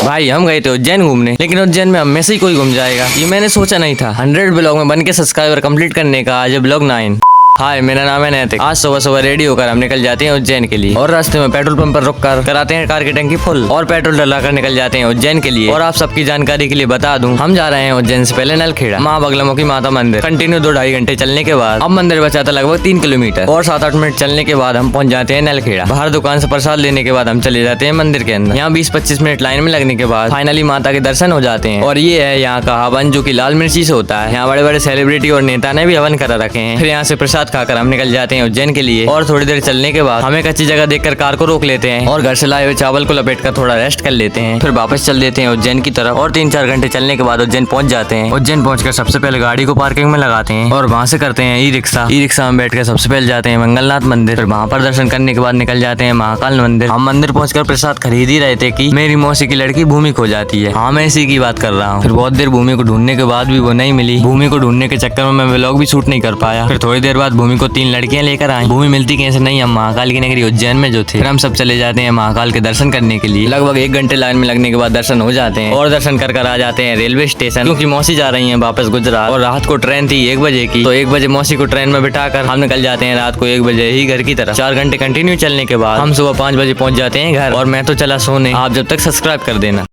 भाई हम गए थे उज्जैन घूमने, लेकिन उज्जैन में हम में से ही कोई घूम जाएगा, ये मैंने सोचा नहीं था। 100 ब्लॉग में बन के सब्सक्राइबर कंप्लीट करने का आज ब्लॉग 9। हाय, मेरा नाम है नैतिक। आज सुबह सुबह रेडी होकर हम निकल जाते हैं उज्जैन के लिए और रास्ते में पेट्रोल पंप पर रुककर कराते हैं कार की टंकी फुल और पेट्रोल डलाकर निकल जाते हैं उज्जैन के लिए। और आप सबकी जानकारी के लिए बता दूं, हम जा रहे हैं उज्जैन से पहले नलखेड़ा माँ बगलामुखी माता मंदिर। कंटिन्यू 2-2.5 घंटे चलने के बाद अब मंदिर बचा था लगभग 3 किलोमीटर और 7-8 मिनट चलने के बाद हम पहुंच जाते हैं नलखेड़ा। बाहर दुकान से प्रसाद लेने के बाद हम चले जाते हैं मंदिर के अंदर। यहाँ 20-25 मिनट लाइन में लगने के बाद फाइनली माता के दर्शन हो जाते हैं। और ये है यहाँ का हवन, जो की लाल मिर्ची से होता है। यहाँ बड़े बड़े सेलिब्रिटी और नेता ने भी हवन करा रखे हैं। फिर यहाँ से प्रसाद खाकर हम निकल जाते हैं उज्जैन के लिए। और थोड़ी देर चलने के बाद हमें कच्ची जगह देखकर कार को रोक लेते हैं और घर से लाए हुए चावल को लपेटकर थोड़ा रेस्ट कर लेते हैं। फिर वापस चल देते हैं उज्जैन की तरफ और 3-4 घंटे चलने के बाद उज्जैन पहुंच जाते हैं। उज्जैन पहुंचकर सबसे पहले गाड़ी को पार्किंग में लगाते हैं और वहाँ से करते हैं ई रिक्शा में बैठकर सबसे पहले जाते हैं मंगलनाथ मंदिर। फिर वहाँ पर दर्शन करने के बाद निकल जाते हैं महाकाल मंदिर। हम मंदिर पहुंचकर प्रसाद खरीद ही रहे थे कि मेरी मौसी की लड़की भूमि खो जाती है। हाँ, मैं इसी की बात कर रहा हूँ। फिर बहुत देर भूमि को ढूंढने के बाद भी वो नहीं मिली। भूमि को ढूंढने के चक्कर में मैं व्लॉग भी शूट नहीं कर पाया। फिर थोड़ी देर बाद भूमि को 3 लड़कियां लेकर आई। भूमि मिलती कैसे नहीं, हम महाकाल की नगरी उज्जैन में जो थे। फिर हम सब चले जाते हैं महाकाल के दर्शन करने के लिए। लगभग 1 घंटे लाइन में लगने के बाद दर्शन हो जाते हैं और दर्शन कर आ जाते हैं रेलवे स्टेशन, क्योंकि मौसी जा रही है वापस गुजरात और रात को ट्रेन थी 1 बजे की। तो 1 बजे मौसी को ट्रेन में बिठाकर हम निकल जाते हैं रात को 1 बजे ही घर की तरफ। 4 घंटे कंटिन्यू चलने के बाद हम सुबह 5 बजे पहुंच जाते हैं घर और मैं तो चला सोने। आप जब तक सब्सक्राइब कर देना।